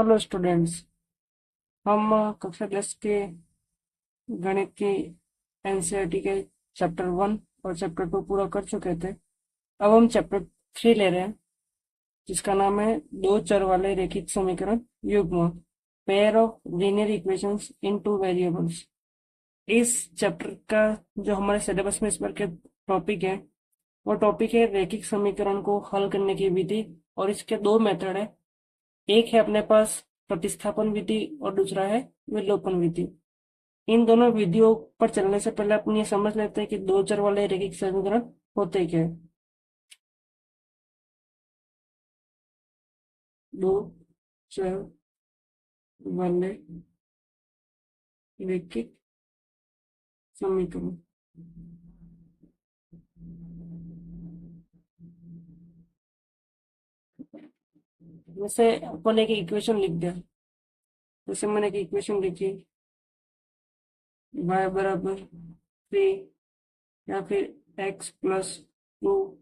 Hello students. हम कक्षा 10 के गणित की एनसीईआरटी के चैप्टर 1 और चैप्टर 2 पूरा कर चुके थे। अब हम चैप्टर 3 ले रहे हैं, जिसका नाम है दो चर वाले रैखिक समीकरण युग्म, pair of linear equations in two variables. इस चैप्टर का जो हमारे सिलेबस में इस बार के टॉपिक है, वो टॉपिक है रैखिक समीकरण को हल करने की विधि। और इसके दो मेथड है, एक है अपने पास प्रतिस्थापन विधि और दूसरा है विलोपन विधि। इन दोनों विधियों पर चलने से पहले अपन ये समझ लेते हैं कि दो चर वाले रैखिक समीकरण होते क्या है। दो चर वाले रैखिक समीकरण। जैसे अपन एक इक्वेशन लिख दिया, जैसे मैंने एक इक्वेशन लिखी y बराबर 3 या फिर x+2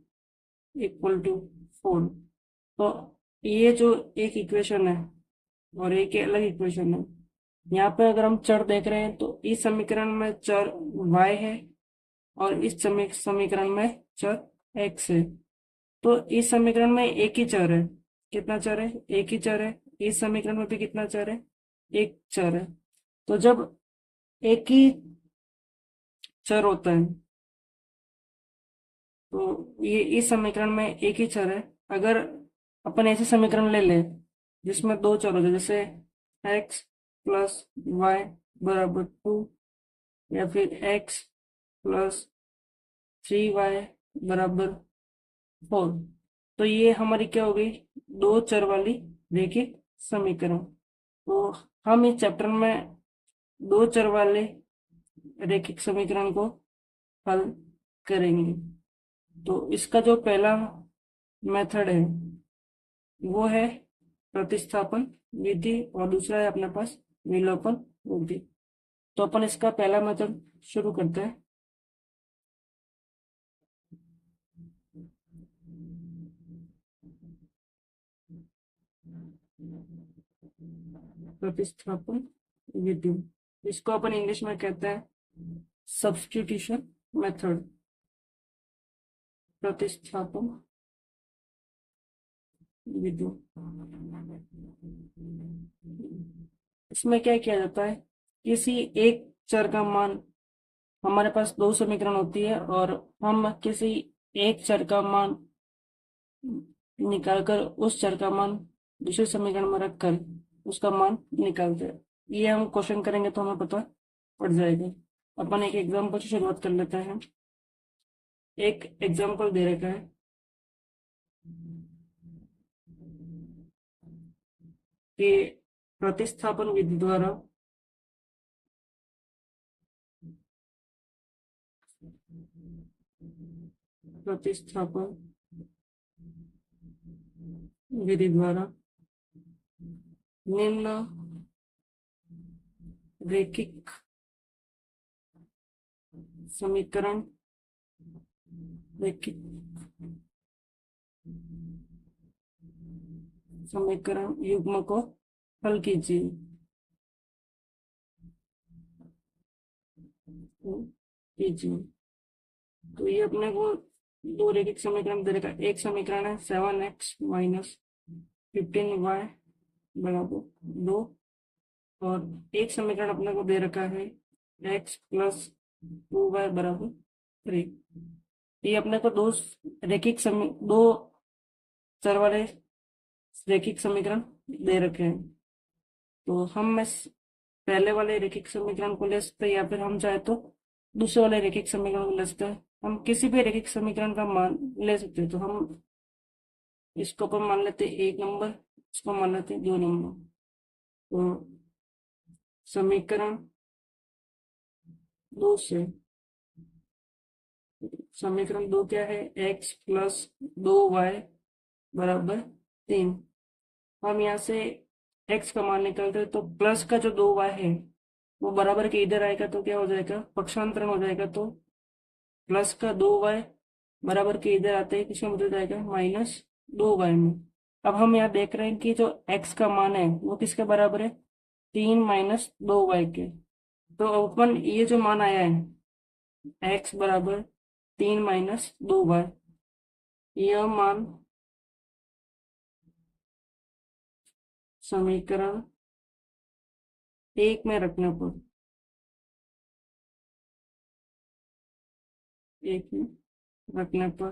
इक्वल टू 4। तो ये जो एक इक्वेशन है और एक अलग इक्वेशन है, यहाँ पे अगर हम चर देख रहे हैं तो इस समीकरण में चर y है और इस समीकरण में चर x है। तो इस समीकरण में एक ही चर है। कितना चर है? एक ही चर है। इस समीकरण में भी कितना चर है? एक चर है। तो जब एक ही चर होता है तो ये इस समीकरण में एक ही चर है। अगर अपन ऐसे समीकरण ले ले जिसमें दो चर हो जाए, जैसे x+y = 2 या फिर x+3y = 4, तो ये हमारी क्या हो गई? दो चर वाली रैखिक समीकरण। तो हम इस चैप्टर में दो चर वाले रैखिक समीकरण को हल करेंगे। तो इसका जो पहला मेथड है वो है प्रतिस्थापन विधि और दूसरा है अपने पास विलोपन विधि। तो अपन इसका पहला मेथड शुरू करते हैं। प्रतिस्थापन विधि, इसको अपन इंग्लिश में कहते हैं सब्स्टिट्यूशन मेथड। प्रतिस्थापन विधि, इसमें क्या किया जाता है? किसी एक चर का मान, हमारे पास दो समीकरण होती है और हम किसी एक चर का मान निकालकर उस चर का मान दूसरे समीकरण में रखकर उसका मान निकालते हैं। ये हम क्वेश्चन करेंगे तो हमें पता पड़ जाएगा। अपन एक एग्जांपल से शुरुआत कर लेते हैं। एक एग्जांपल दे रखा है कि प्रतिस्थापन विधि द्वारा प्रतिस्थापन विधि द्वारा निम्न रैखिक समीकरण रैखिक समीकरण युग्म को हल कीजिए। तो ये अपने को दो रैखिक समीकरण दे रखा है। एक समीकरण है 7x - 15y = 2 और एक समीकरण अपने को दे रखा है x+2y = 3। ये अपने को दो चर वाले रैखिक समीकरण दे रखे हैं। तो हम इस पहले वाले रैखिक समीकरण को ले सकते हैं या फिर हम चाहे तो दूसरे वाले रैखिक समीकरण को ले सकते हैं। हम किसी भी रैखिक समीकरण का मान ले सकते हैं। तो हम इसको अपन मान लेते हैं 1 नंबर, इसको मान लेते हैं 2 नंबर। तो समीकरण दो से समीकरण दो क्या है? x+2y = 3। हम यहाँ से x का मान निकालते हैं तो प्लस का जो 2y है वो बराबर के इधर आएगा तो क्या हो जाएगा? पक्षांतरण हो जाएगा। तो प्लस का 2y बराबर के इधर आते ही किसमें बदल जाएगा? -2y में। अब हम यहाँ देख रहे हैं कि जो x का मान है वो किसके बराबर है, 3 - 2y के। तो अपन ये जो मान आया है x बराबर 3 - 2y, यह मान समीकरण 1 में रखने पर, 1 में रखने पर,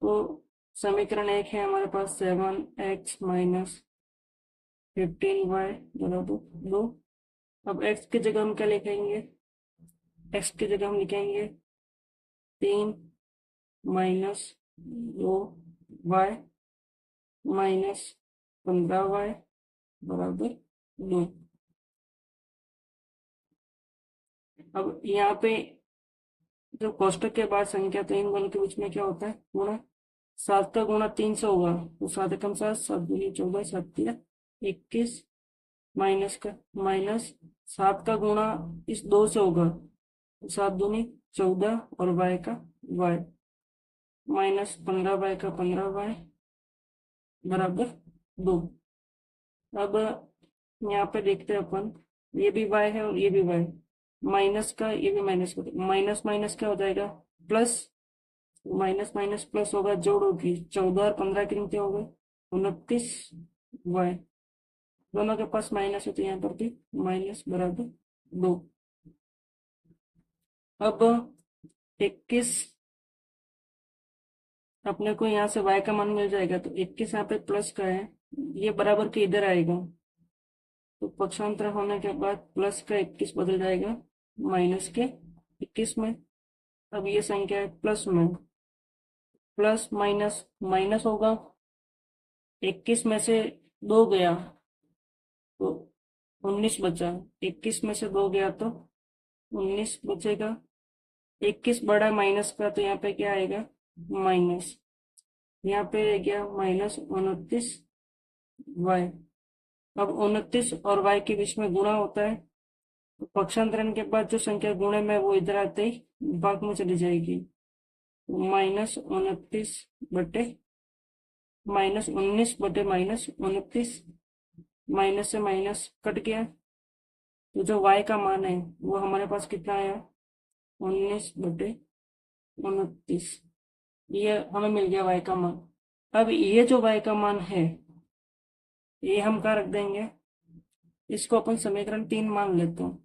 तो समीकरण 1 है हमारे पास 7x - 15y बराबर 2। अब x की जगह हम क्या लिखेंगे, x की जगह हम लिखेंगे 3 - 2y -15y बराबर 2। अब यहाँ पे जो कोष्टक के बाद संख्या, तो इन दोनों के बीच में क्या होता है, गुणा। 7 का गुणा 3 से होगा, तो 7 एकम 7, 7 दूनी 14, 7 तिया 21, माइनस का माइनस 7 का गुणा इस 2 से होगा, तो 7 दूनी 14 और y का y, माइनस 15y का 15y बराबर 2। अब यहाँ पे देखते हैं अपन, ये भी y है और ये भी y, माइनस का ये भी माइनस का, माइनस माइनस क्या हो जाएगा, प्लस, माइनस माइनस प्लस होगा, जोड़ होगी, 14 और 15 कितने हो गए, 29y, दोनों के पास माइनस है तो यहाँ पर भी माइनस बराबर 2। अब 21 अपने को यहाँ से y का मान मिल जाएगा, तो 21 यहाँ पे प्लस का है, ये बराबर के इधर आएगा, तो पक्षांतर होने के बाद प्लस का 21 बदल जाएगा माइनस के 21 में। अब ये संख्या है प्लस में, प्लस माइनस माइनस होगा, 21 में से 2 गया तो 19 बचा, 21 में से 2 गया तो 19 बचेगा, 21 बड़ा माइनस का, तो यहाँ पे क्या आएगा, माइनस, यहाँ पे गया -29y। अब 29 और y के बीच में गुणा होता है, तो पक्षांतरण के बाद जो संख्या गुणे में वो इधर आते ही भाग में चली जाएगी, -29 बटे -19 माइनस से माइनस कट गया, तो जो y का मान है वो हमारे पास कितना आया, 19/29, ये हमें मिल गया y का मान। अब ये जो y का मान है ये हम कहाँ रख देंगे, इसको अपन समीकरण 3 मान लेते हैं।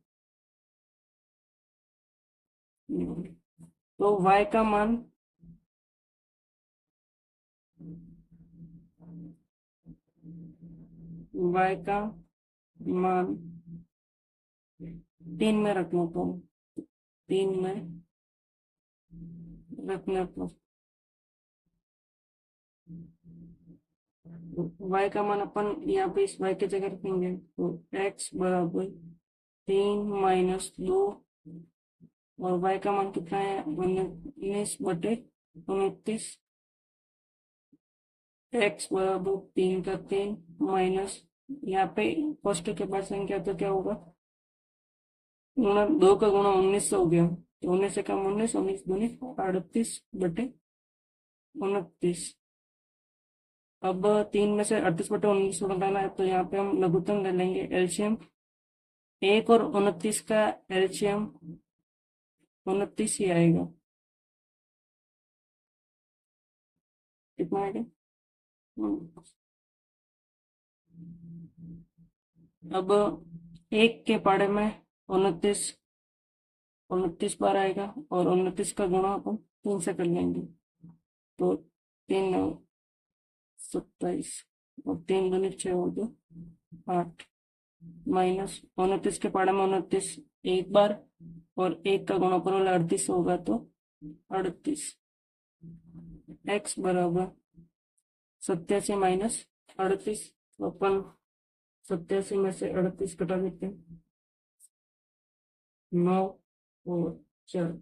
तो y का मान y का मान 3 में रखने पर, 3 में रखने पर y का मान अपन यहाँ पे इस y की जगह रखेंगे, तो x बराबर 3 - 2, और y का मान कितना है, 19/29, x बराबर 3 का 3 माइनस, यहाँ पे फर्स्ट के बाद संख्या तो क्या होगा, 2 का गुणा 19 हो गया, तो 19 से कम 19, 19 दूनी 38/29। अब 3 में से 38/19 घटाना है, तो यहाँ पे हम लघुत्तम ले लेंगे एलसीएम, 1 और 29 का एलसीएम 29 ही आएगा, कितना आएगा, अब 1 के पाड़े में 29 29 बार आएगा, और 29 का गुणा अपन 3 से कर लेंगे, तो 3 9 27, और 3 दूनी 6 हो गया 8, माइनस 29 के पाड़े में 29 एक बार, और 1 का गुणा 38 होगा, तो 38, x बराबर 87 - 38, तो अपन 87 में से 38 घटा देते हैं, 9 और 4,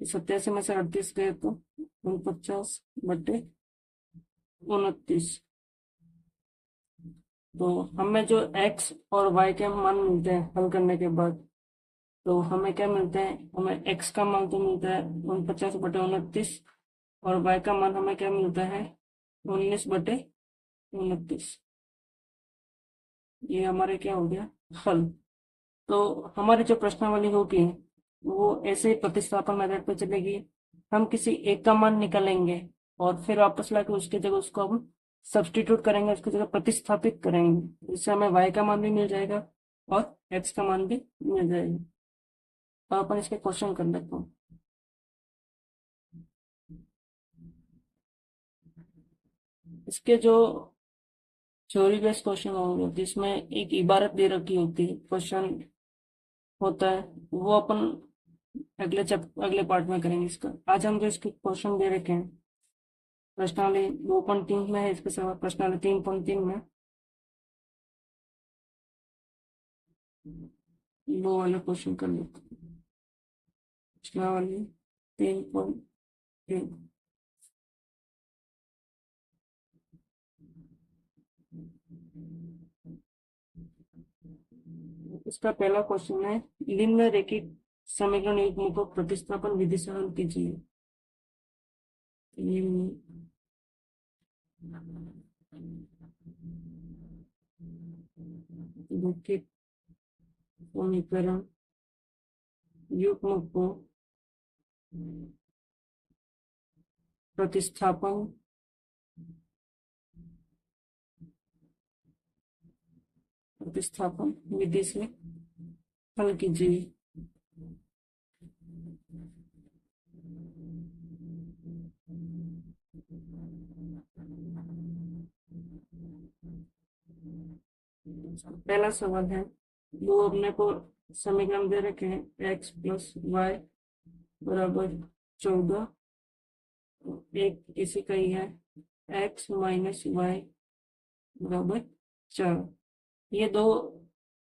87 में से 38 गए तो 49/29। तो हमें जो x और y के मान मिलते हैं हल करने के बाद, तो हमें क्या मिलते हैं, हमें x का मान तो मिलता है 49/29, और y का मान हमें क्या मिलता है, 19/29। 29। ये हमारे क्या हो गया, हल। तो हमारी जो प्रश्नावली होगी वो ऐसे ही प्रतिस्थापन मेथड पे चलेगी। हम किसी एक का मान निकालेंगे और फिर वापस लाके उसकी जगह उसको हम सब्स्टिट्यूट करेंगे, उसकी जगह प्रतिस्थापित करेंगे। इससे हमें y का मान भी मिल जाएगा और x का मान भी मिल जाएगा। तो अपन इसके क्वेश्चन कर लेते हैं। इसके जो थ्योरी बेस्ड क्वेश्चन होंगे जिसमें एक इबारत दे रखी होती है, क्वेश्चन होता है, वो अपन अगले पार्ट में करेंगे। इसका आज हम जो इसके क्वेश्चन दे रखे हैं प्रश्नावली 2.3 में है, इसके सिवा प्रश्नावली 3.3 में वो वाले क्वेश्चन कर लेते हैं। प्रश्नावली 3.3। इसका पहला क्वेश्चन है, निम्नलिखित समीकरण युग्म को प्रतिस्थापन विधि से हल कीजिए। निम्नलिखित समीकरण युग्म को प्रतिस्थापन विधि से हल कीजिए। पहला सवाल है, दो अपने को समीकरण दे रखे हैं, x प्लस वाई बराबर 14, एक इसी का ही है x माइनस वाई बराबर 4। ये दो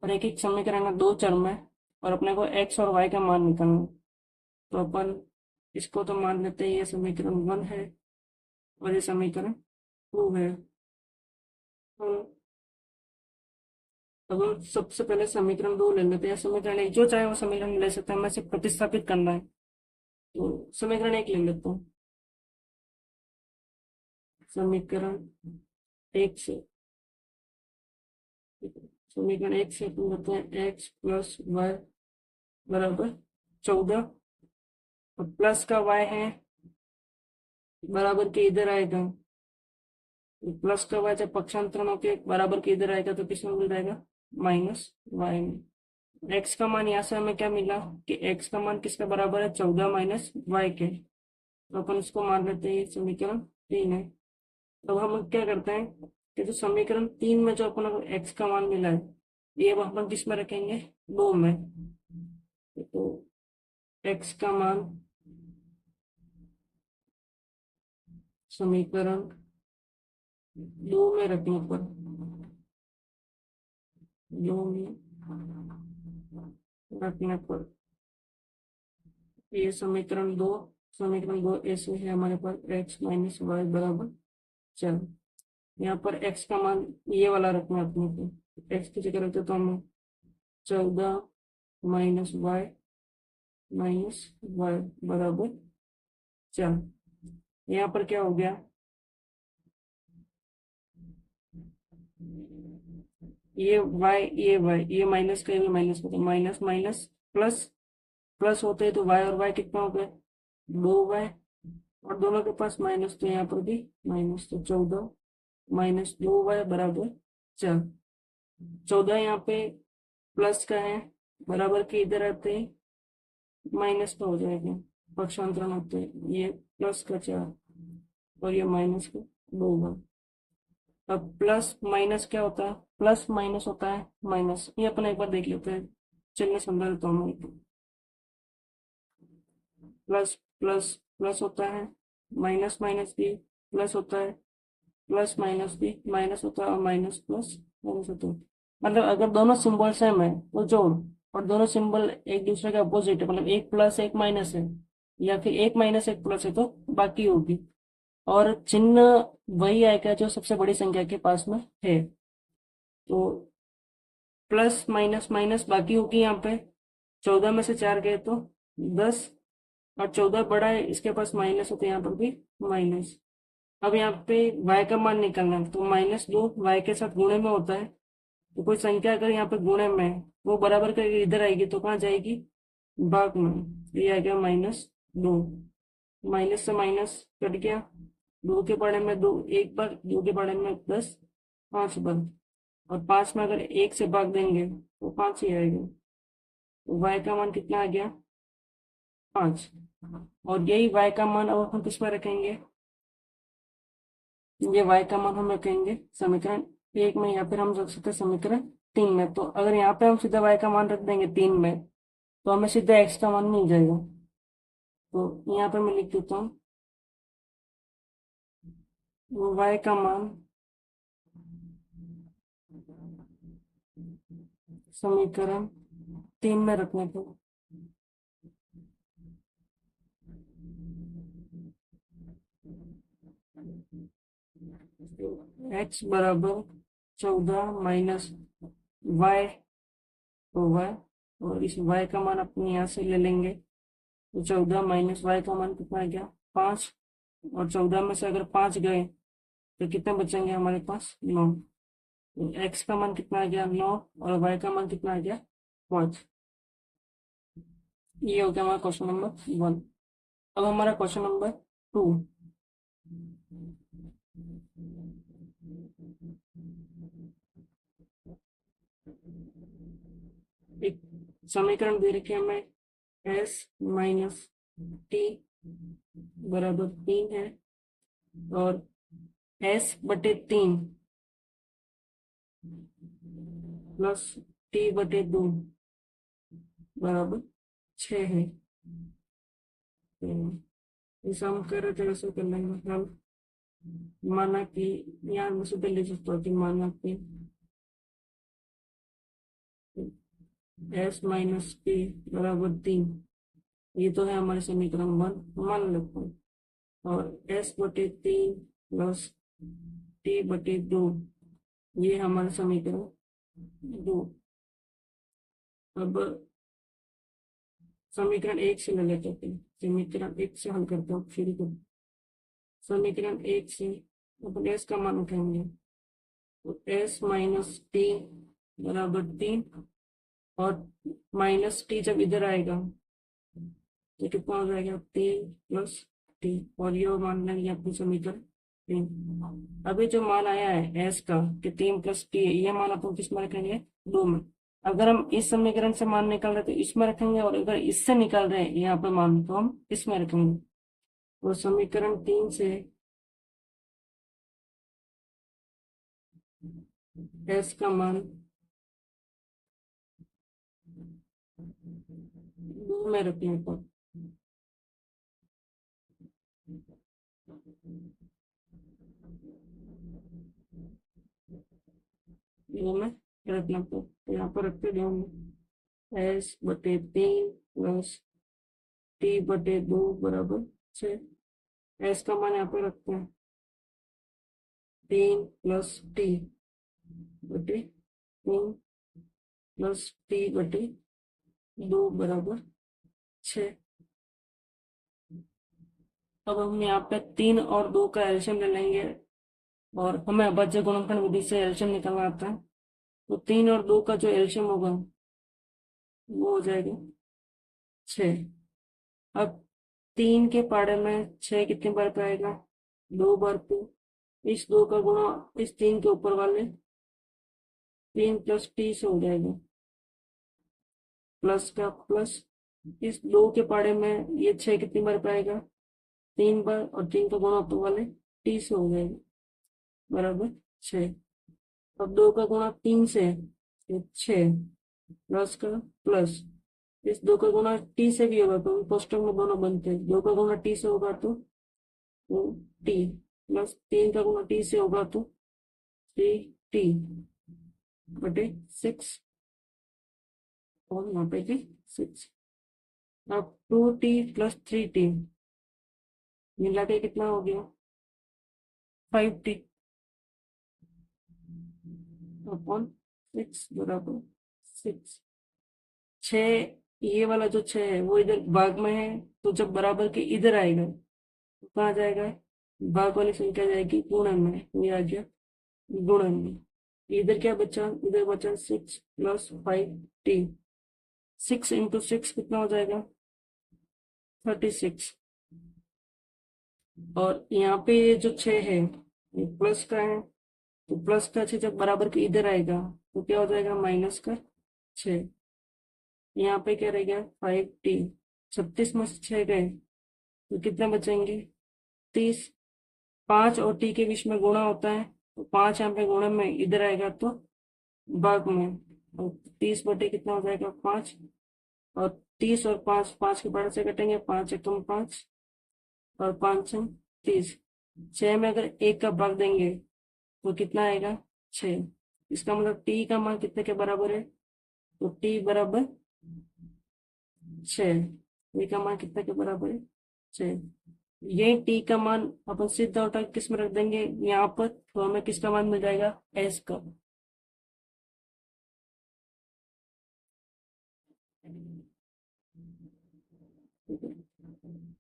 रैखिक समीकरण है, दो चर में, और अपने को x और y का मान निकालना है। तो अपन इसको तो मान लेते हैं ये समीकरण 1 है और ये समीकरण 2 है। तो अब हम सबसे पहले समीकरण 2 ले लेते हैं। समीकरण 1 जो चाहे वो समीकरण ले सकते हैं, हमें सिर्फ प्रतिस्थापित करना है। तो समीकरण 1 ले लेते हैं। समीकरण 1 से अपन लेते हैं x प्लस वाई बराबर 14, और प्लस का y है बराबर के इधर आएगा, प्लस का y जब पक्षांतरण होके बराबर के इधर आएगा तो किसमें मिल जाएगा, माइनस वाई में। x का मान यहाँ से हमें क्या मिला कि x का मान किसका बराबर है, 14 माइनस वाई के। तो अपन इसको मान लेते हैं समीकरण 3 है। अब हम क्या करते हैं कि जो समीकरण 3 में जो अपन को x का मान मिला है, ये अब अपन किस में रखेंगे, 2 में। तो x का मान समीकरण 2 में रखने पर 2 में रखने पर ये समीकरण 2 ऐसे है हमारे पास, x माइनस वाई बराबर 4। यहाँ पर x का मान ये वाला रखना है अपने को, x की जगह रखते तो हम 14 माइनस वाई बराबर 4। यहाँ पर क्या हो गया, ये y ये माइनस का, ये माइनस का, तो माइनस माइनस प्लस प्लस होते हैं, तो y और y कितना हो गया, 2y, और दोनों के पास माइनस, तो यहाँ पर भी माइनस, तो 14 माइनस 2y बराबर 4। 14 यहाँ पे प्लस का है, बराबर के इधर आते हैं माइनस का हो जाएगा, पक्षांतरण होते हैं, ये प्लस का 4 और ये माइनस का 2y। अब प्लस माइनस क्या होता है, प्लस माइनस होता है माइनस। ये अपन एक बार देख लेते हैं, चलिए समझा देता हूँ मैं। प्लस प्लस प्लस होता है, माइनस माइनस भी प्लस होता है, प्लस माइनस भी माइनस होता है, और माइनस प्लस माइनस होता है। मतलब अगर दोनों सिंबल सेम है तो जोड़, और दोनों सिंबल एक दूसरे के अपोजिट है, मतलब एक प्लस एक माइनस है, या फिर एक माइनस एक प्लस है, तो बाकी होगी। और चिन्ह वही आएगा जो सबसे बड़ी संख्या के पास में है। तो प्लस माइनस माइनस बाकी होगी यहाँ पे, 14 में से 4 गए तो 10, और 14 बड़ा है, इसके पास माइनस होते यहाँ पर भी माइनस। अब यहाँ पे y का मान निकालना है, तो -2 y के साथ गुणे में होता है। तो कोई संख्या अगर यहाँ पे गुणे में है, वो बराबर करके इधर आएगी तो कहाँ जाएगी, भाग में। तो ये आ गया -2, माइनस से माइनस कट गया, 2 के पढ़े में 2 एक बार, 2 के पढ़े में 10 5 बार, और 5 में अगर 1 से भाग देंगे तो 5 ही आएगा। तो y का मान कितना आ गया, 5। और यही y का मान अब हम किस में रखेंगे, ये y का मान हम रखेंगे समीकरण 1 में, या फिर हम रख सकते हैं समीकरण 3 में। तो अगर यहाँ पे हम सीधा y का मान रख देंगे 3 में, तो हमें सीधा x का मान मिल जाएगा। तो यहाँ पे मैं लिख देता हूँ, y का मान समीकरण 3 में रखने पर x बराबर 14 माइनस y होगा, और इस y का मान अपने यहाँ से ले लेंगे। तो 14 माइनस y का मान कितना आ गया, 5। और 14 में से अगर 5 गए तो कितने बचेंगे हमारे पास, 9। तो x का मान कितना आ गया, 9, और y का मान कितना आ गया, 5। ये हो गया हमारा क्वेश्चन नंबर 1। अब हमारा क्वेश्चन नंबर 2। एक समीकरण दे रखे हमें, s माइनस टी बराबर 3 है, और s/3 प्लस t/2 बराबर 6 है। तो इस हम कर रहे थे वैसे कर लेंगे हम। माना कि यहाँ मैं सुधर ले सकता हूँ कि माना कि s-t बराबर 3, ये तो है हमारे समीकरण 1, मान लेते हैं। और s/3 प्लस t/2, ये हमारा समीकरण 2। अब समीकरण 1 से ले लेते हैं, समीकरण 1 से हल करते हैं, शुरू करते हैं। समीकरण 1 से अपन s का मान उठाएंगे, तो s-t बराबर 3, और माइनस टी जब इधर आएगा तो कितना हो जाएगा, 3 + t, और ये मान लेंगे अपनी समीकरण 3। अभी जो मान आया है s का कि 3 + t, ये मान अपन किस में रखेंगे, 2 में। अगर हम इस समीकरण से मान निकाल रहे तो इसमें रखेंगे, और अगर इससे निकाल रहे हैं यहाँ पे मान, तो हम इसमें रखेंगे। तो समीकरण 3 से s का मान 2 में रखने पर दो में रखना पर, तो यहाँ पर रखते हैं s/3 प्लस t/2 बराबर 6। s का मान यहाँ पे रखते हैं 3 + t/3 प्लस t/2 बराबर 6। अब हम यहाँ पे 3 और 2 का एलसीएम ले लेंगे, और हमें अभाज्य गुणनखंड विधि से एलसीएम निकालना आता है। तो 3 और 2 का जो एलसीएम होगा वो हो जाएगा 6। अब 3 के पाड़े में 6 कितनी बार पे आएगा, 2 बार पे। इस 2 का गुणा इस 3 के ऊपर वाले 3 + t से हो जाएगा, प्लस का प्लस। इस 2 के पाड़े में ये 6 कितनी बार पे आएगा, 3 बार, और 3 का गुणा ऊपर वाले t से हो जाएगा, बराबर 6। अब 2 का गुणा 3 से, तो 6, प्लस का प्लस। इस 2 का गुणा टी से भी होगा तो कोष्टक में दोनों बनते हैं, 2 का गुणा टी से होगा तो टी, प्लस 3 का गुणा टी से होगा तो 3t/6, और यहाँ पे भी 6। अब 2t + 3t मिला के कितना हो गया, 5t/6 बराबर 6। 6, ये वाला जो 6 है वो इधर भाग में है, तो जब बराबर के इधर आएगा तो कहाँ जाएगा, भाग वाली संख्या जाएगी गुणन में, तो ये आ गया गुणन में। इधर क्या बचा, इधर बचा 6 + 5t। 6 × 6 कितना हो जाएगा, 36। और यहाँ पे ये जो 6 है ये प्लस का है, तो प्लस का 6 जब बराबर के इधर आएगा तो क्या हो जाएगा, -6। यहाँ पे क्या रह गया, 5t। 36 में से 6 गए तो कितने बचेंगे, 30। 5 और t के बीच में गुणा होता है, तो 5 यहाँ पे गुणन में इधर आएगा तो भाग में। और 30 बटे कितना हो जाएगा, 5। और 30 और 5, 5 के पास से कटेंगे, 5 एकम 5 और 5 से 30। 6 में अगर 1 का भाग देंगे तो कितना आएगा, 6। इसका मतलब t का मान कितने के बराबर है, तो t बराबर 6। t का मान कितने के बराबर है, 6। ये t का मान अपन सीधा उठा के किस में रख देंगे, यहाँ पर, तो हमें किसका मान मिल जाएगा, s का।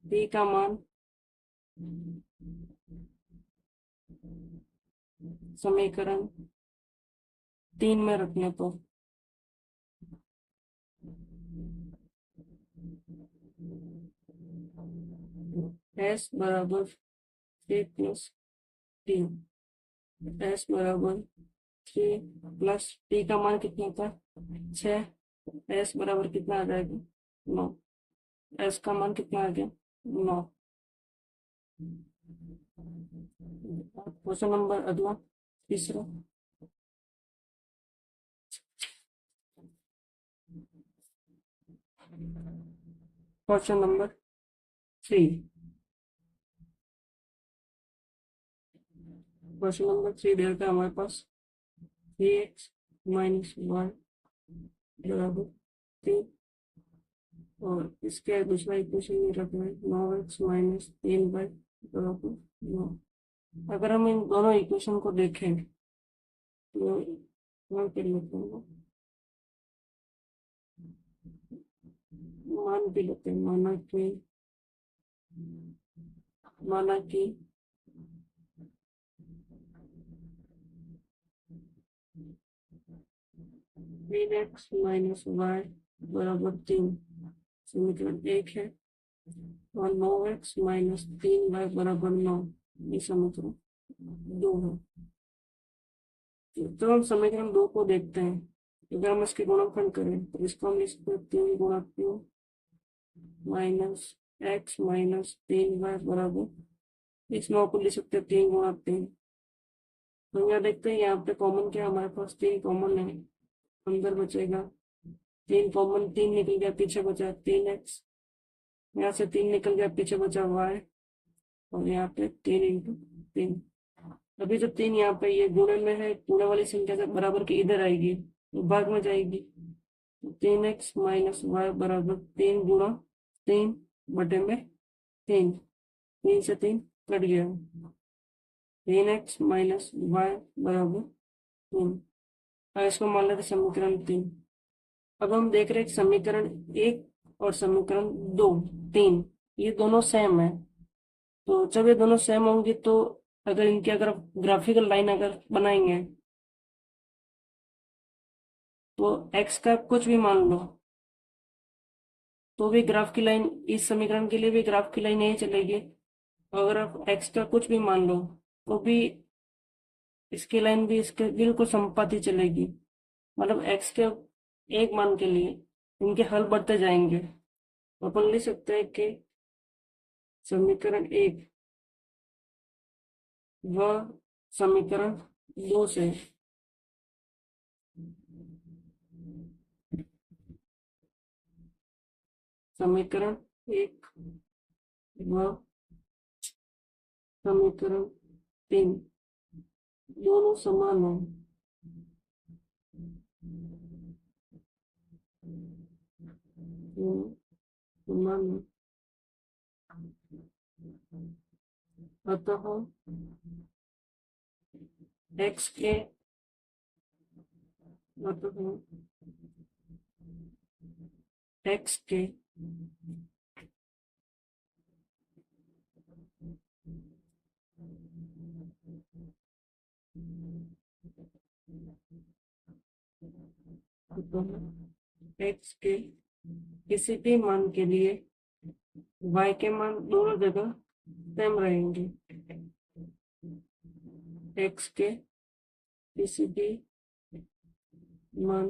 t का मान समीकरण 3 में रखने पर s बराबर 3 + 3। s बराबर 3 + t का मान कितना था, 6। s बराबर कितना आ जाएगा, 9। s का मान कितना आ गया, 9। क्वेश्चन नंबर अगला, तीसरा। Question number 3। क्वेश्चन नंबर 3 दिया था हमारे पास, 3x - y बराबर 3। और इसके दूसरा इक्वेशन ये रखना है, 9x - 3y बराबर 9। अगर हम इन दोनों इक्वेशन को देखें तो क्या कर लेते हैं, मान भी लेते हैं। माना कि 3x - y बराबर 3 समीकरण 1 है, और 9x - 3y बराबर 9 ये समीकरण 2 है। तो हम समीकरण 2 को देखते हैं। अगर हम इसके गुणनफल करें तो इसको हम लिख सकते हैं, 3 × 2 -x - 3y बराबर, इस 9 को लिख सकते हैं 3 × 3। तो यहाँ देखते हैं, यहाँ पे कॉमन क्या है, हमारे पास 3 कॉमन है, अंदर बचेगा 3 कॉमन, 3 निकल गया, पीछे बचा 3x। यहाँ से 3 निकल गया, पीछे बचा y। और यहाँ पे 3 × 3। अभी जो 3 यहाँ पे ये गुणन में है, गुणा वाली संख्या से बराबर के इधर आएगी तो भाग में जाएगी। 3x - y बराबर 3 × 3 3 से 3 कट गया, 3x - y बराबर 3। अब इसको मान लेते समीकरण 3। अब हम देख रहे हैं समीकरण 1 और समीकरण 2, 3 ये दोनों सेम है। तो जब ये दोनों सेम होंगे तो अगर इनकी अगर ग्राफिकल लाइन अगर बनाएंगे तो x का कुछ भी मान लो तो भी ग्राफ की लाइन, इस समीकरण के लिए भी ग्राफ की लाइन यही चलेगी। अगर आप x का कुछ भी मान लो तो भी इसकी लाइन भी इसके बिल्कुल संपाती चलेगी। मतलब x के एक मान के लिए इनके हल बढ़ते जाएंगे। तो अपन लिख सकते हैं कि समीकरण 1 व समीकरण 2 से समीकरण 1 व समीकरण 3 दोनों समान है। दोनों समान है। अतः x के अतः x के तो एक्स के किसी भी मान के लिए y के मान दोनों जगह सेम रहेंगे। एक्स के किसी भी मान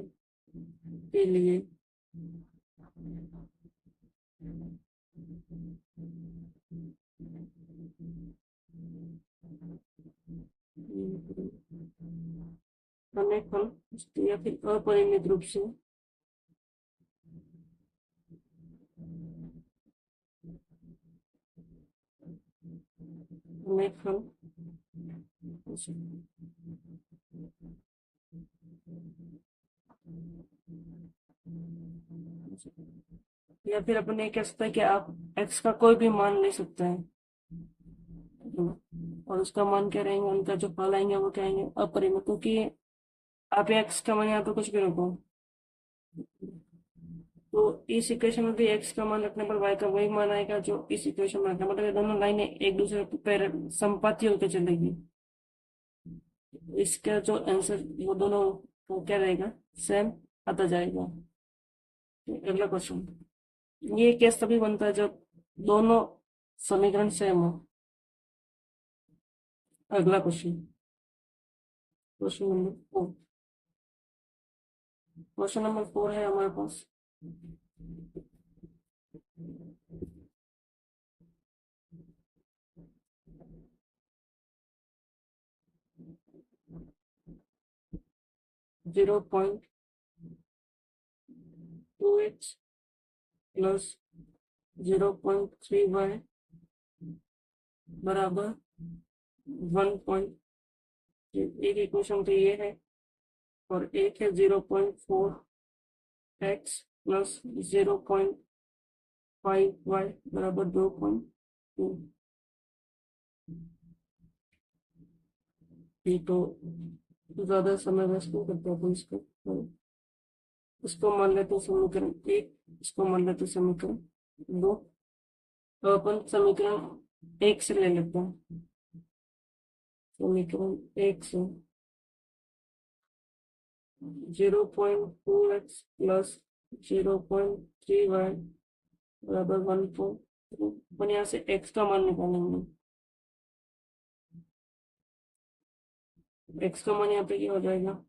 के लिए समीकरण या फिर अपरिमित रूप से समीकरण या फिर अपन ये कह सकते हैं कि आप x का कोई भी मान ले सकते हैं और उसका मान क्या रहेंगे, उनका जो फल आएंगे वो क्या आएंगे, अपरिमित, क्योंकि आप x का मान यहाँ पे कुछ भी रखो तो इस इक्वेशन में भी x का मान रखने पर y का वही मान आएगा जो इस इक्वेशन में रखना, मतलब ये दोनों लाइनें एक दूसरे पर संपाती होकर चलेगी। इसका जो आंसर वो दोनों वो क्या रहेगा, सेम आता जाएगा। अगला क्वेश्चन, ये केस तभी बनता है जब दोनों समीकरण सेम हो। अगला question, question number 4। Question number 4 है हमारे पास 0.2x प्लस 0.3y बराबर 1. एक इक्वेशन तो ये है और एक है 0.4x प्लस 0.5y बराबर 2.2। तो ज्यादा समय वेस्ट नहीं करते अपन इसको मान लेते हैं समीकरण 1, इसको मान लेते हैं समीकरण 2। तो अपन समीकरण 1 से ले लेते हैं। समीकरण 1 से 0.2x प्लस 0.3y बराबर 1.2। अपन यहाँ से x का मान निकालेंगे। x का मान यहाँ पे क्या हो जाएगा,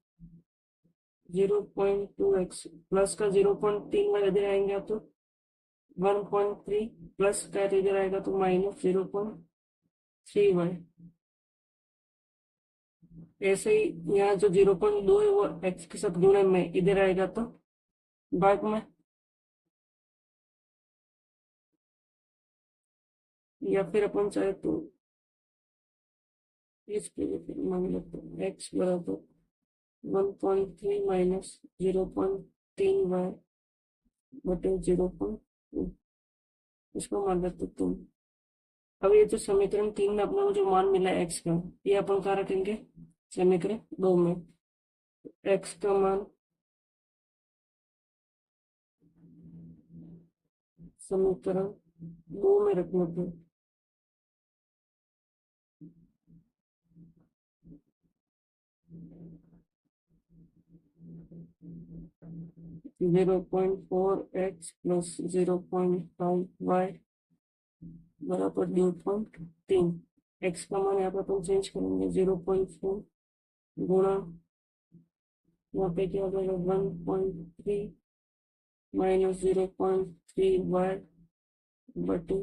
0.2x प्लस का 0.3 इधर आएंगे तो 1.3 प्लस का इधर आएगा तो माइनस 0.3y। ऐसे ही यहाँ जो 0.2 है वो x के साथ गुणे में इधर आएगा तो भाग में, या फिर अपन चाहे तो इसके लिए मान लेते हैं x बराबर 1.3 माइनस 0.3y बटे 0.2, इसको मान लेते तुम। अब ये जो समीकरण 3 में अपने को जो मान मिला है x का, ये अपन कहाँ रखेंगे, समीकरण 2 में। x का मान समीकरण 2 में रखने पर 0.4x प्लस 0.5y बराबर 2.3। x का मान यहाँ पर अपन चेंज करेंगे 0.4 गुणा यहाँ पे क्या हो जाएगा 1.3 माइनस 0.3y बटे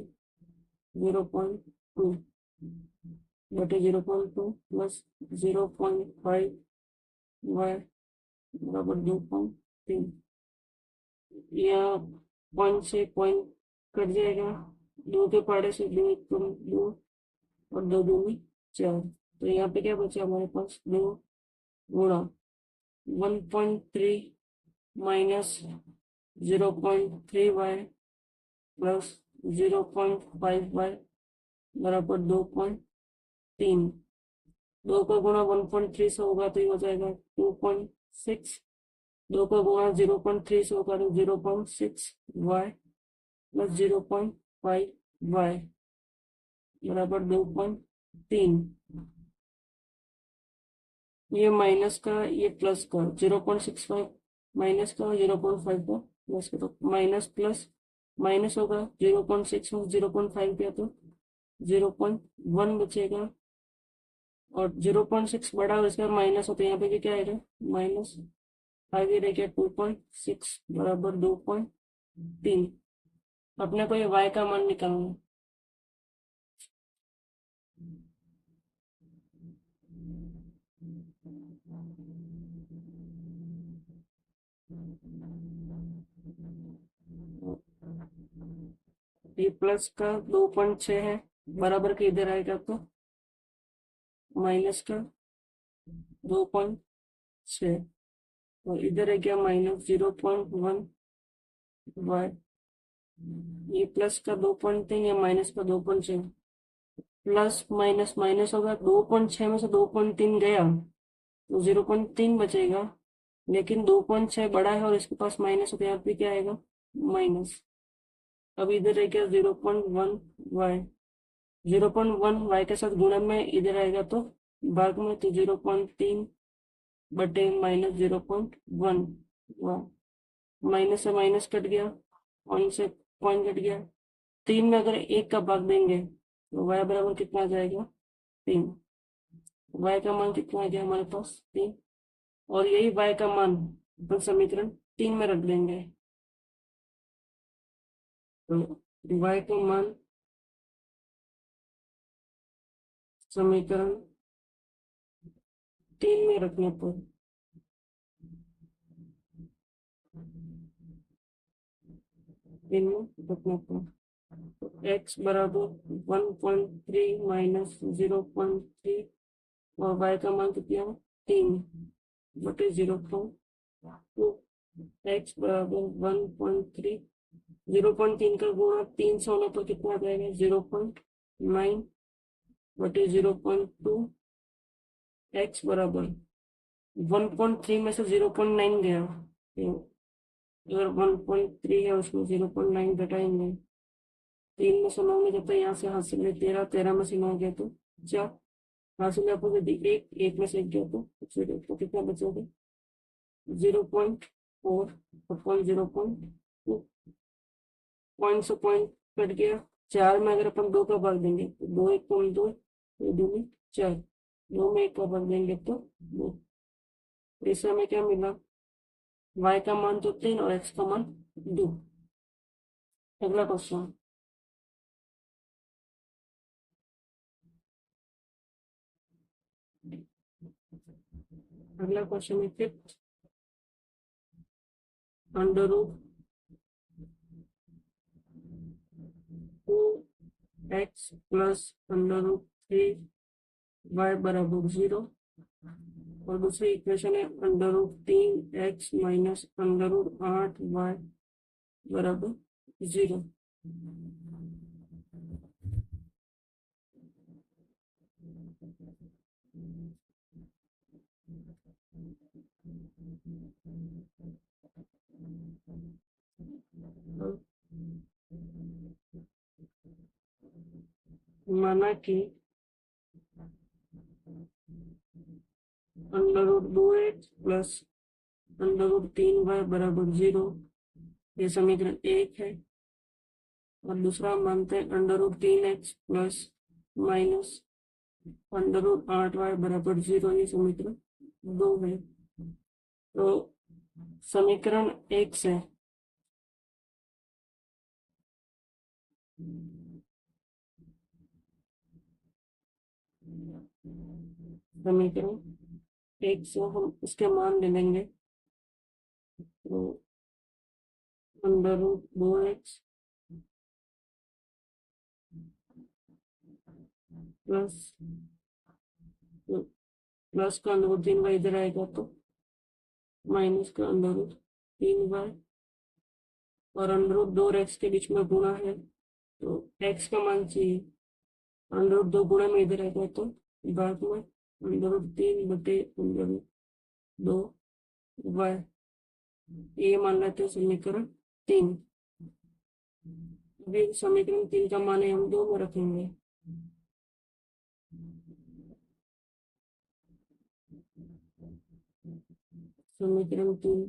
0.2 बटे 0.2 प्लस 0.5y बराबर 2.3। यहाँ पॉइंट से पॉइंट कट जाएगा, 2 के पहाड़े से 2 कम 2 और 2 दूनी 4। तो यहाँ पे क्या बचा हमारे पास, 2 गुणा 1.3 माइनस 0.3y प्लस 0.5y बराबर 2.3। 2 का गुणा 1.3 से होगा तो ये हो जाएगा 2.6। 2 का गुणा 0.3 से होगा तो 0.6y प्लस 0.5y बराबर 2.3। ये माइनस का, ये प्लस का, 0.65 माइनस का, 0.5 का प्लस का, तो माइनस प्लस माइनस होगा, 0.6 में 0.5 किया तो 0.1 बचेगा, और 0.6 बड़ा हो इसका माइनस हो, तो यहाँ पे भी क्या आएगा, माइनस। आगे रह गया 2.6 बराबर 2.3। अपने को ये y का मान निकालना है। ये प्लस का 2.6 है, बराबर के इधर आएगा तो माइनस का 2.6, और इधर है क्या, माइनस 0.1 वाई। ये प्लस का 2.3 या माइनस का 2.6, प्लस माइनस माइनस होगा, 2.6 में से 2.3 गया तो 0.3 बचेगा, लेकिन 2.6 बड़ा है और इसके पास माइनस हो, तो यहाँ पे क्या आएगा, माइनस। अब इधर है क्या, 0.1 वाई, 0.1 वाई के साथ गुणन में इधर आएगा तो भाग में, तो 0.3 बटे माइनस 0.1 वाई। माइनस से माइनस कट गया, पॉइंट से पॉइंट कट गया, 3 में अगर 1 का भाग देंगे तो y बराबर कितना आ जाएगा, 3। y का मान कितना आ गया हमारे पास, 3, और यही y का मान अपन समीकरण 3 में रख देंगे, तो y का मान समीकरण 3 में रखने पर x बराबर 1.3 माइनस 0.3, और y का मान कितना है, 3 बटे 0.2। x बराबर 1.3, 0.3 का गुणा 3 से होने पर कितना आ जाएगा, 0.9 बटे 0.2। x बराबर 1.3 में से 0.9 गया, तो अगर 1.3 है उसमें 0.9 घटाएंगे, 3 में से 9 में जाता है, यहाँ से हासिल है 13, 13 में से 9 गया तो 4, हासिल है आपको यदि एक में से 1 गया तो कितना बचेगा, 0.4 अपॉन 0.2, पॉइंट से पॉइंट कट गया, 4 में अगर अपन 2 का भाग देंगे तो 2 1 पॉइंट 2, 2 2 में 4, 2 में 1 का भाग देंगे तो 2। इससे हमें क्या मिला, y का मान तो 3 और x का मान 2। अगला क्वेश्चन, अगला क्वेश्चन है fifth, under root 2x plus under root 3y बराबर 0, और दूसरी इक्वेशन है under root 3x minus under root 8y बराबर 0। माना कि under root 2x plus under root 3y बराबर 0, ये समीकरण 1 है, और दूसरा हम मानते हैं under root 3x plus minus under root 8y बराबर 0, ये समीकरण 2 है। तो समीकरण 1 से समीकरण 1 से हम इसके मान ले लेंगे, तो under root 2x plus plus का अंडर रूट 3y इधर आएगा तो माइनस का अंडर रूट 3y, और अंडर रूट 2 और x के बीच में गुणा है तो x का मान चाहिए, अंडर रूट 2 गुणा में इधर आएगा तो बाद में अंडर रूट 3 बटे अंडर रूट 2y, ये मान लेते हैं समीकरण 3। अभी समीकरण 3 का मान हम 2 में रखेंगे, समीकरण 3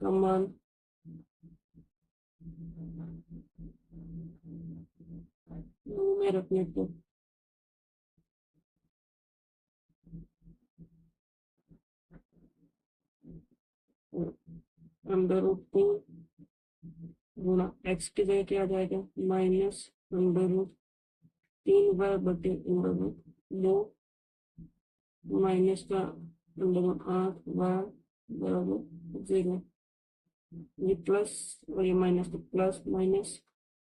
का मान में रखने पर अंडर रूट 3 गुणा एक्स की जगह क्या आ जाएगा माइनस अंडर रूट 3 बटे अंडर रूट 2 माइनस का अंडर रूट 8 बराबर 0। ये प्लस और ये माइनस, तो plus minus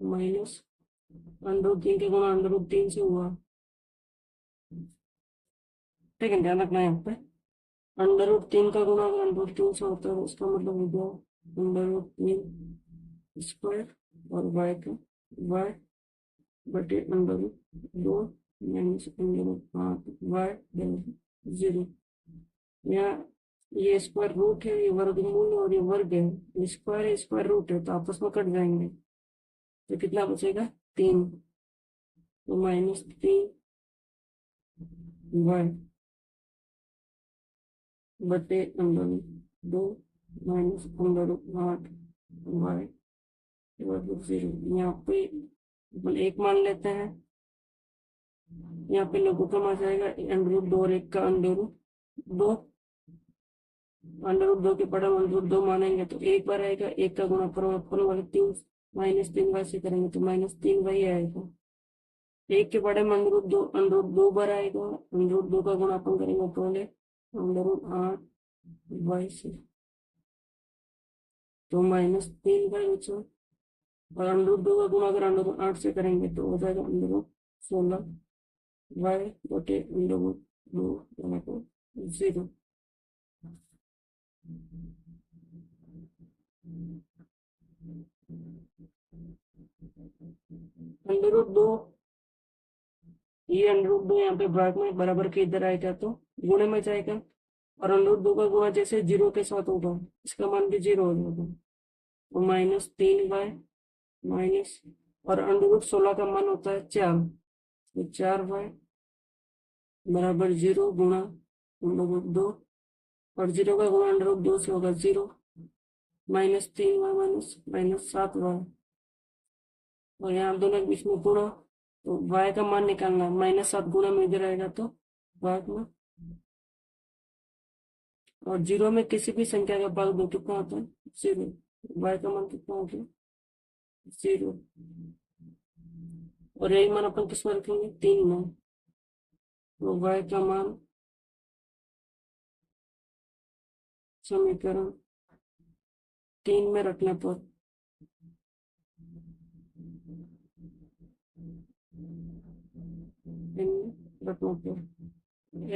minus under root 3 के गुणा अंडर रूट 3 से हुआ। ठीक है, ध्यान रखना है यहाँ पे अंडर रूट 3 का गुणा अगर अंडर रूट 3 से होता है तो इसका मतलब हो गया अंडर रूट 3 स्क्वायर और वाई का वाई बटे under root 2 minus under root 8 y बराबर 0। यहाँ ये स्क्वायर रूट है, ये वर्गमूल और ये वर्ग है, स्क्वायर रूट है तो आपस में कट जाएंगे, तो कितना बचेगा 3, तो माइनस 3 वाई बटे under root 2 minus under root 8 y बराबर 0। यहाँ पे अपन एक मान लेते हैं, यहाँ पे लघुत्तम आ जाएगा अंडर रूट 2 और 1 का अंडर रूट 2, अंडर रूट 2 के पढ़ा अंडर रूट 2 मानेंगे तो एक बार आएगा, एक का गुणा पर वाले 3 माइनस 3 वाई से करेंगे तो माइनस 3 वाई आएगा। एक के बड़े में अंडर रूट 2 बार आएगा, अंडर रूट 2 का गुणा अपन करेंगे पहले अंडर रूट 8 वाई से, तो माइनस 3 वाई बचा, और अंडर रूट 2 का गुणा अगर अंडर रूट 8 से करेंगे तो हो जाएगा अंडर रूट 16 वाई बटे अंडर रूट 2 बराबर 0। अंडर रूट 2, ये अंडर रूट 2 यहाँ पे भाग में बराबर के इधर आएगा तो गुणे में जाएगा, और अंडर रूट 2 का गुणा जैसे 0 के साथ होगा इसका मान भी 0 हो जाएगा, तो माइनस 3 वाई माइनस, और अंडर रूट 16 का मान होता है 4, तो 4 वाई बराबर 0 गुणा अंडर रूट 2, और 0 का गुणा अंडर रूट 2 से होगा 0, minus 3 y minus minus 7 y, और यहाँ दोनों के बीच में गुणा, तो y का मान निकालना है, माइनस 7 गुणा में इधर आएगा तो भाग में, और 0 में किसी भी संख्या का भाग दो कितना होता है 0, y का मान कितना हो गया 0, और यही मान अपन किस में रखेंगे 3 में, तो y का मान समीकरण 3 में रखने पर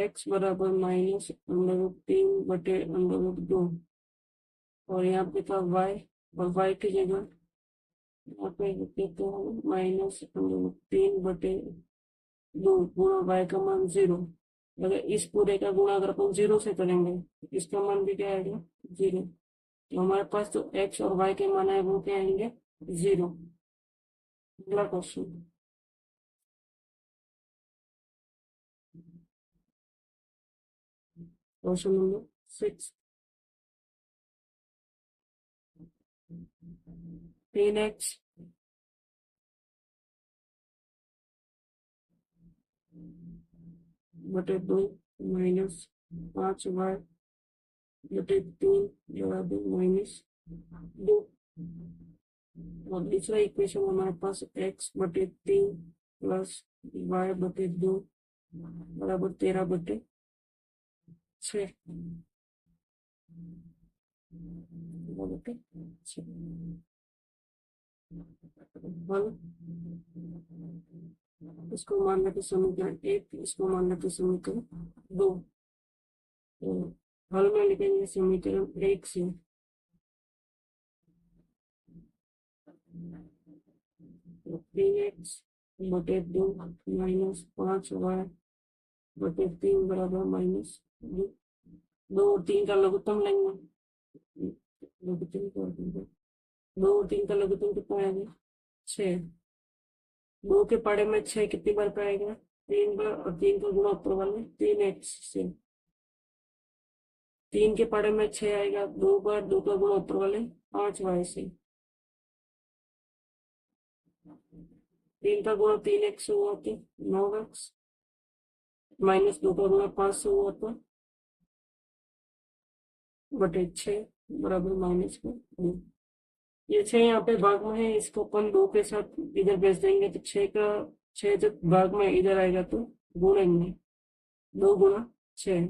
x बराबर माइनस अंडर रूट 3 बटे अंडर रूट 2, और यहाँ पे था y, और y की जगह यहाँ पे लिखते हैं माइनस अंडर रूट 3 बटे 2 गुणा y का मान 0। अगर इस पूरे का गुणा अगर अपन 0 से करेंगे तो इसका मान भी क्या आएगा 0, तो हमारे पास जो x और y के मान है वो क्या आएंगे 0। अगला क्वेश्चन, क्वेश्चन नंबर 6, 3x बटे 2 माइनस 5y बटे 3 बराबर माइनस 2, और दूसरा इक्वेशन हमारे पास x बटे 3 प्लस y बटे 2 बराबर 13 बटे 6 बटे 6। इसको मान लेते समीकरण 1, इसको मान लेते समीकरण 2, तो हल में लिखेंगे समीकरण 1 से 3x बटे 2 माइनस 5y बटे 3 बराबर माइनस 2 और 3 का लघुत्तम लेंगे, लघुत्तम कर देंगे, 2 और 3 का लघुत्तम कितना आएगा 6, 2 के पड़े में 6 कितनी बार पाएगा 3 बार, और 3 का गुणा ऊपर वाले 3x से, 3 के पाड़े में 6 आएगा, 2 बार 2 का गुणा ऊपर वाले 5 वाई से। 3 का गुणा 3 x से हुआ तो 9 x, माइनस 2 का गुणा 5 से हुआ तो बटे 6 बराबर माइनस में 2। ये 6 यहाँ पे भाग में है, इसको अपन 2 के साथ इधर भेज देंगे तो 6 जब भाग में इधर आएगा तो गुणेंगे, 2 गुणा 6।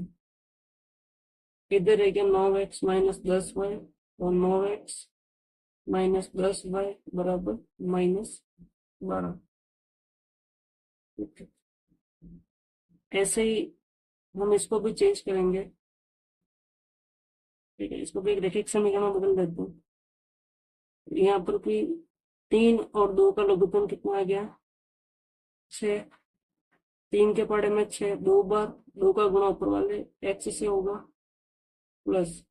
इधर रहेगा 9 x माइनस 10 y, और 9 x माइनस 10 y बराबर -12। ऐसे ही हम इसको भी चेंज करेंगे। ठीक है, इसको भी एक रेखिक समीकरण में बदल देते हैं। यहाँ पर भी 3 और 2 का लघुत्तम कितना आ गया, 6। 3 के पड़े में 6, 2 बार 2 का गुणा ऊपर वाले x से होगा, प्लस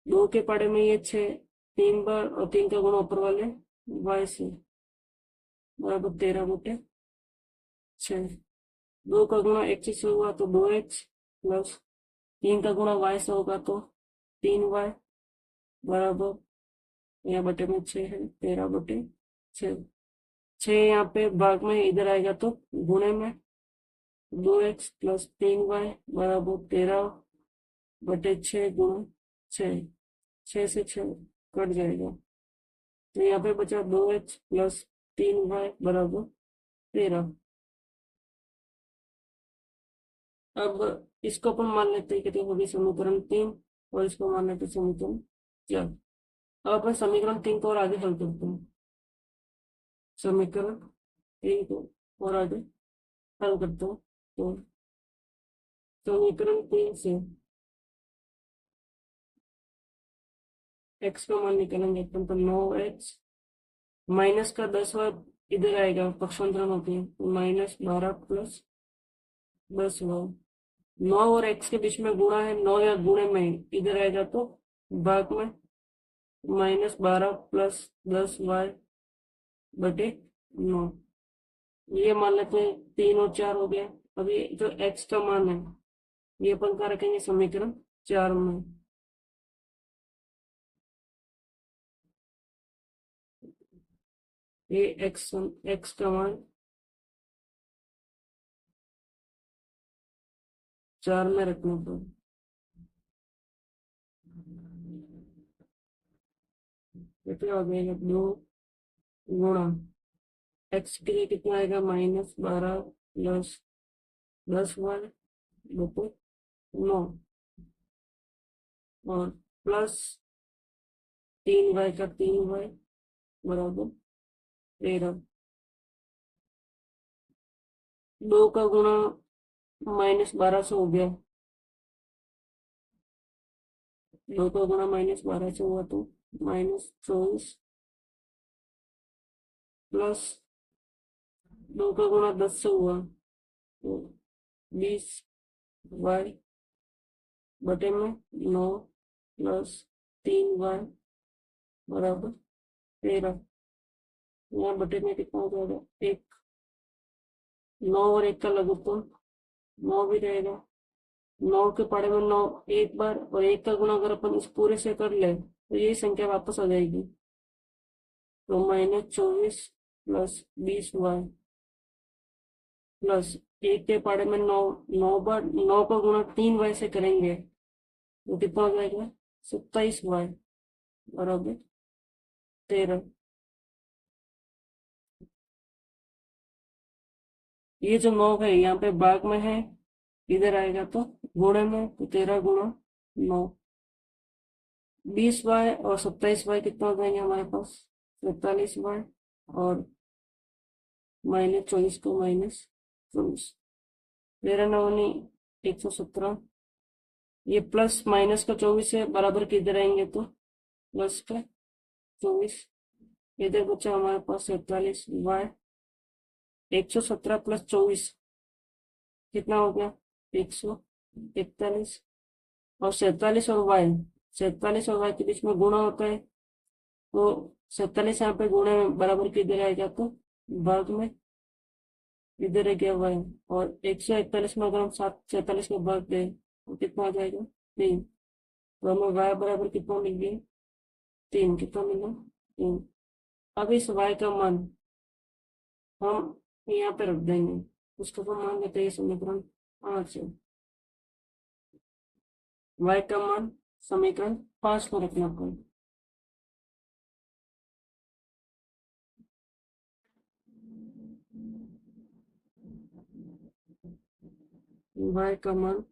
2 के पड़े में ये 6, 3 बार और 3 का गुणा ऊपर वाले y से, बराबर 13/6। 2 का गुणा x से होगा तो 2x, प्लस 3 का गुणा y से होगा तो 3y, बराबर यहाँ बटे में 6 है, 13/6। 6 यहाँ पे भाग में इधर आएगा तो गुणे में 2x प्लस 3y बराबर 13/6 गुणा 6। 6 से 6 कट जाएगा तो यहाँ पे बचा 2x प्लस 3y बराबर 13। अब इसको अपन मान लेते हैं कि तो होगी समीकरण 3, और इसको मान लेते हैं समीकरण 4। अब अपन समीकरण 3 को और आगे हल करते हैं। समीकरण 3 को और आगे हल करते हैं तो समीकरण 3 से x का मान निकालेंगे अपन, तो 9x माइनस का 10y इधर आएगा, पक्षांतरण होती है, तो -12 प्लस 10y। 9 और x के बीच में गुणा है, 9 या गुणे में इधर आएगा तो भाग में -12 प्लस 10y बटे 9। ये मान लेते हैं 3 और 4 हो गया। अब ये जो x का मान है ये अपन का रखेंगे समीकरण 4 में। ये x का मान 4 में रखने पर कितना हो जाएगा, 2 गुणा x के लिए कितना आएगा, -12 प्लस 10y बटे 9, और प्लस 3y का 3y बराबर 13। 2 का गुणा -12 से हो गया, 2 का गुणा -12 से हुआ तो -24, प्लस 2 का गुणा 10 से हुआ तो 20y बटे में 9 प्लस 3y बराबर 13। यहाँ बटे में कितना हो जाएगा, 1। 9 और 1 का लघुत्तम 9 भी रहेगा। 9 के पड़े में 9 एक बार, और 1 का गुणा अगर अपन इस पूरे से कर ले तो यही संख्या वापस आ जाएगी, तो -24 प्लस 20y, प्लस 1 के पड़े में 9, 9 बार 9 का गुणा 3y से करेंगे तो कितना हो जाएगा, 27y बराबर 13। ये जो 9 है यहाँ पे भाग में है, इधर आएगा तो गुणे में, तो 13 गुणा 9, 20y और 27y कितना हो जाएंगे हमारे पास, 43y, और -24 को -24, 13 9 117। ये प्लस माइनस का 24 है, बराबर के इधर आएंगे तो प्लस का 24। इधर बचा हमारे पास 47y। 117 प्लस 24 कितना हो गया, 141, और 47 और y के बीच में गुणा होता है, तो 47 यहाँ पे गुणे में बराबर के इधर आएगा तो भाग में इधर है गया y, और 141 में अगर हम 47 में भाग दें तो कितना आ जाएगा, 3। तो हमें y बराबर कितना मिल गया, 3। कितना मिला, 3। अब इस y का मान हम यहाँ पे रख देंगे, उसको तो मान लेते हैं समीकरण 5 है। y का मान समीकरण 5 में रखना पड़ेगा। y का मान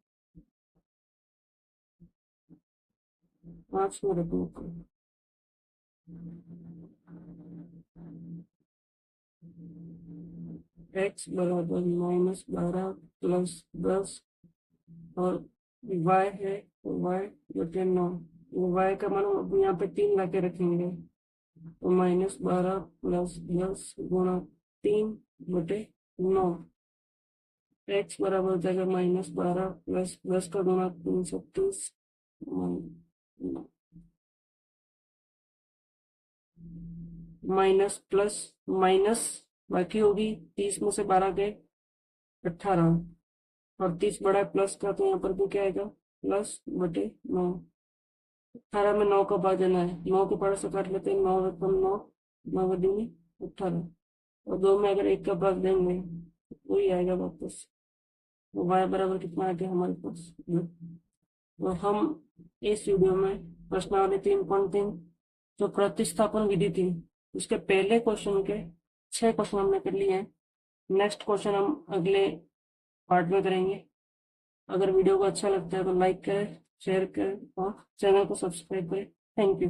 5 में रखना पड़ेगा। x बराबर -12 प्लस 10 और y है तो y बटे 9। y का मान हम यहाँ पे 3 ला के रखेंगे, तो -12 प्लस 10 गुणा 3 बटे 9। x बराबर हो जाएगा -12 प्लस 10 का गुणा 330 माइनस प्लस माइनस, बाकी होगी 30 में से 12 गए 18, और 30 बड़ा है प्लस का, तो यहाँ पर भी क्या आएगा, प्लस बटे 9। 18 में 9 का भाजन है, 9 के पास से काट लेते हैं, 9 रकम 9, 9 बटी में 18, और 2 में अगर 1 का भाग देंगे तो वही आएगा वापस। तो y बराबर कितना आ गया हमारे पास। तो हम इस वीडियो में प्रश्नावली 3.3 जो प्रतिस्थापन विधि थी उसके पहले क्वेश्चन के 6 क्वेश्चन हमने कर लिए हैं। नेक्स्ट क्वेश्चन हम अगले पार्ट में करेंगे। अगर वीडियो को अच्छा लगता है तो लाइक करें, शेयर करें और चैनल को सब्सक्राइब करें। Thank you.